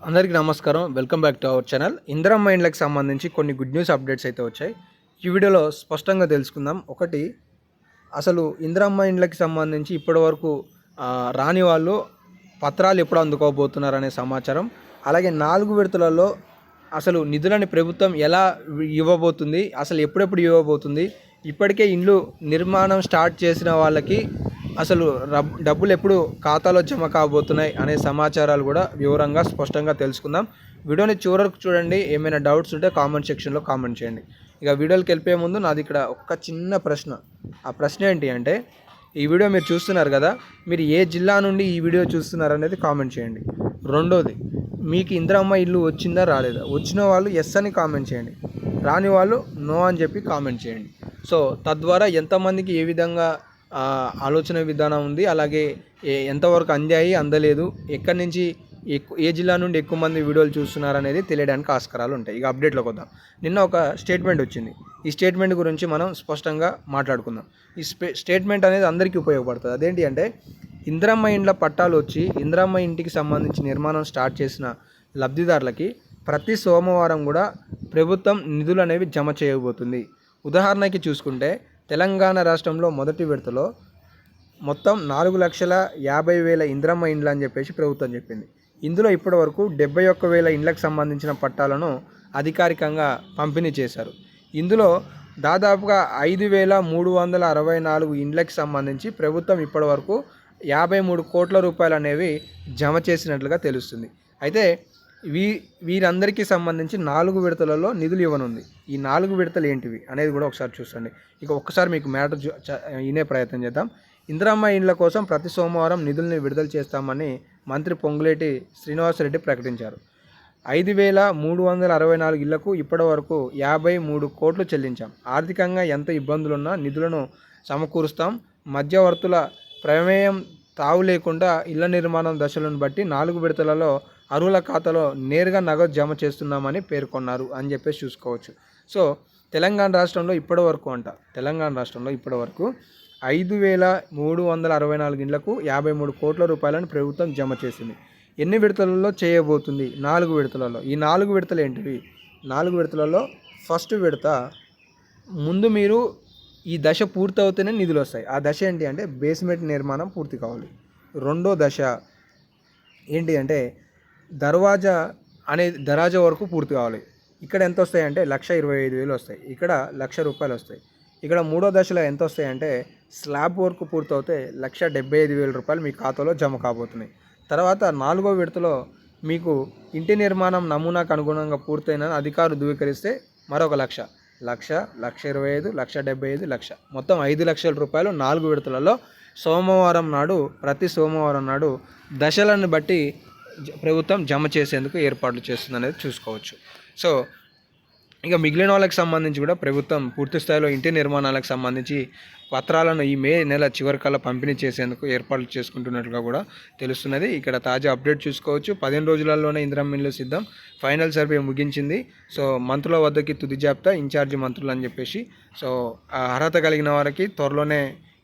అందరికీ నమస్కారం. Welcome back to our channel. Indiramma ఇండ్లకు సంబంధించి కొన్ని గుడ్ న్యూస్ అప్డేట్స్ అయితే వచ్చాయి. ఈ వీడియోలో స్పష్టంగా తెలుసుకుందాం. ఒకటి, అసలు ఇందిరమ్మ ఇండ్లకి సంబంధించి ఇప్పటివరకు రాని వాళ్ళు పత్రాలు ఎప్పుడు అందుకోబోతున్నారనే సమాచారం, అలాగే 4 విడతలలో అసలు నిధులని ప్రభుత్వం ఎలా ఇవ్వబోతుంది, అసలు ఎప్పుడెప్పుడు ఇవ్వబోతుంది, ఇప్పటికే ఇండ్లు నిర్మాణం స్టార్ట్ చేసిన వాళ్ళకి అసలు డబ్బులు ఎప్పుడు ఖాతాలో జమ కాబోతున్నాయి అనే సమాచారాలు కూడా వివరంగా స్పష్టంగా తెలుసుకుందాం. వీడియోని చివరకు చూడండి. ఏమైనా డౌట్స్ ఉంటే కామెంట్ సెక్షన్లో కామెంట్ చేయండి. ఇక వీడియోకి వెళ్ళిపోయే ముందు నాది ఇక్కడ ఒక చిన్న ప్రశ్న. ఆ ప్రశ్న ఏంటి అంటే, ఈ వీడియో మీరు చూస్తున్నారు కదా, మీరు ఏ జిల్లా నుండి ఈ వీడియో చూస్తున్నారు అనేది కామెంట్ చేయండి. రెండోది, మీకు ఇందిరమ్మ ఇల్లు వచ్చిందా రాలేదా? వచ్చిన వాళ్ళు ఎస్ అని కామెంట్ చేయండి, రాని వాళ్ళు నో అని చెప్పి కామెంట్ చేయండి. సో తద్వారా ఎంతమందికి ఏ విధంగా ఆలోచన విధానం ఉంది, అలాగే ఎంతవరకు అందాయి అందలేదు, ఎక్కడి నుంచి ఏ జిల్లా నుండి ఎక్కువ మంది వీడియోలు చూస్తున్నారు అనేది తెలియడానికి ఆస్కారాలు ఉంటాయి. ఇక అప్డేట్లోకి వద్దాం. నిన్న ఒక స్టేట్మెంట్ వచ్చింది. ఈ స్టేట్మెంట్ గురించి మనం స్పష్టంగా మాట్లాడుకుందాం. ఈ స్టేట్మెంట్ అనేది అందరికీ ఉపయోగపడుతుంది. అదేంటి అంటే, ఇందిరమ్మ ఇండ్ల పట్టాలు వచ్చి ఇందిరమ్మ ఇంటికి సంబంధించి నిర్మాణం స్టార్ట్ చేసిన లబ్ధిదారులకి ప్రతి సోమవారం కూడా ప్రభుత్వం నిధులు అనేవి జమ చేయబోతుంది. ఉదాహరణకి చూసుకుంటే, తెలంగాణ రాష్ట్రంలో మొదటి విడతలో మొత్తం 4,50,000 ఇందిరమ్మ ఇండ్లు అని చెప్పేసి ప్రభుత్వం చెప్పింది. ఇందులో ఇప్పటి వరకు 71,000 ఇండ్లకు సంబంధించిన పట్టాలను అధికారికంగా పంపిణీ చేశారు. ఇందులో దాదాపుగా 5,364 ఇండ్లకి సంబంధించి ప్రభుత్వం ఇప్పటి వరకు 53 కోట్ల రూపాయలు అనేవి జమ చేసినట్లుగా తెలుస్తుంది. అయితే వీరందరికీ సంబంధించి 4 విడతలలో నిధులు ఇవ్వనుంది. ఈ 4 విడతలు ఏంటివి అనేది కూడా ఒకసారి చూడండి. ఇక ఒక్కసారి మీకు మ్యాటర్ వినే ప్రయత్నం చేద్దాం. ఇందిరమ్మ ఇండ్ల కోసం ప్రతి సోమవారం నిధుల్ని విడుదల చేస్తామని మంత్రి పొంగులేటి శ్రీనివాసరెడ్డి ప్రకటించారు. 5,364 ఇళ్లకు ఇప్పటి వరకు 53 కోట్లు చెల్లించాం. ఆర్థికంగా ఎంత ఇబ్బందులున్నా నిధులను సమకూరుస్తాం. మధ్యవర్తుల ప్రమేయం తావు లేకుండా ఇళ్ల నిర్మాణం దశలను బట్టి 4 విడతలలో అర్హుల ఖాతాలో నేరుగా నగదు జమ చేస్తున్నామని పేర్కొన్నారు అని చెప్పేసి చూసుకోవచ్చు. సో తెలంగాణ రాష్ట్రంలో ఇప్పటి వరకు 5,364 ఇండ్లకు 53 కోట్ల రూపాయలను ప్రభుత్వం జమ చేసింది. ఎన్ని విడతలలో చేయబోతుంది? 4 విడతలలో. ఈ 4 విడతలు ఏంటివి? 4 విడతలలో ఫస్ట్ విడత, ముందు మీరు ఈ దశ పూర్తవుతూనే నిధులు వస్తాయి. ఆ దశ ఏంటి అంటే, బేస్మెంట్ నిర్మాణం పూర్తి కావాలి. రెండో దశ ఏంటి అంటే, దరాజా వరకు పూర్తి కావాలి. ఇక్కడ ఎంత వస్తాయంటే 1,25,000 వస్తాయి. ఇక్కడ 1,00,000 రూపాయలు వస్తాయి. ఇక్కడ మూడో దశలో ఎంత వస్తాయంటే, స్లాబ్ వర్క్ పూర్తవుతే 1,75,000 రూపాయలు మీ ఖాతాలో జమ కాబోతున్నాయి. తర్వాత 4వ విడతలో మీకు ఇంటి నిర్మాణం నమూనాకు అనుగుణంగా పూర్తయిన అధికారులు ధృవీకరిస్తే మరొక 1,00,000, 1,25,000, 1,75,000, 1,00,000, మొత్తం 5,00,000 రూపాయలు 4 విడతలలో ప్రతి సోమవారం నాడు దశలను బట్టి ప్రభుత్వం జమ చేసేందుకు ఏర్పాట్లు చేస్తుంది అనేది చూసుకోవచ్చు. సో ఇక మిగిలిన వాళ్ళకి సంబంధించి కూడా ప్రభుత్వం పూర్తి స్థాయిలో ఇంటి నిర్మాణాలకు సంబంధించి పత్రాలను ఈ మే నెల చివరికల్లా పంపిణీ చేసేందుకు ఏర్పాట్లు చేసుకుంటున్నట్లుగా కూడా తెలుస్తున్నది. ఇక్కడ తాజా అప్డేట్ చూసుకోవచ్చు. 15 రోజులలోనే ఇందిరమ్మ ఇల్లు సిద్ధం, ఫైనల్ సర్వే ముగించింది. సో మంత్రుల వద్దకి తుది జాబితా, ఇన్ఛార్జి మంత్రులు అని చెప్పేసి, సో అర్హత కలిగిన వారికి త్వరలోనే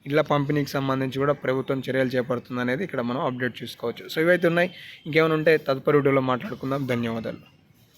ఇళ్ల పంపిణీకి సంబంధించి కూడా ప్రభుత్వం చర్యలు చేపడుతుంది అనేది ఇక్కడ మనం అప్డేట్ చూసుకోవచ్చు. సో ఇవైతే ఉన్నాయి. ఇంకేమైనా ఉంటే తదుపరి వీడియోలో మాట్లాడుకుందాం. ధన్యవాదాలు.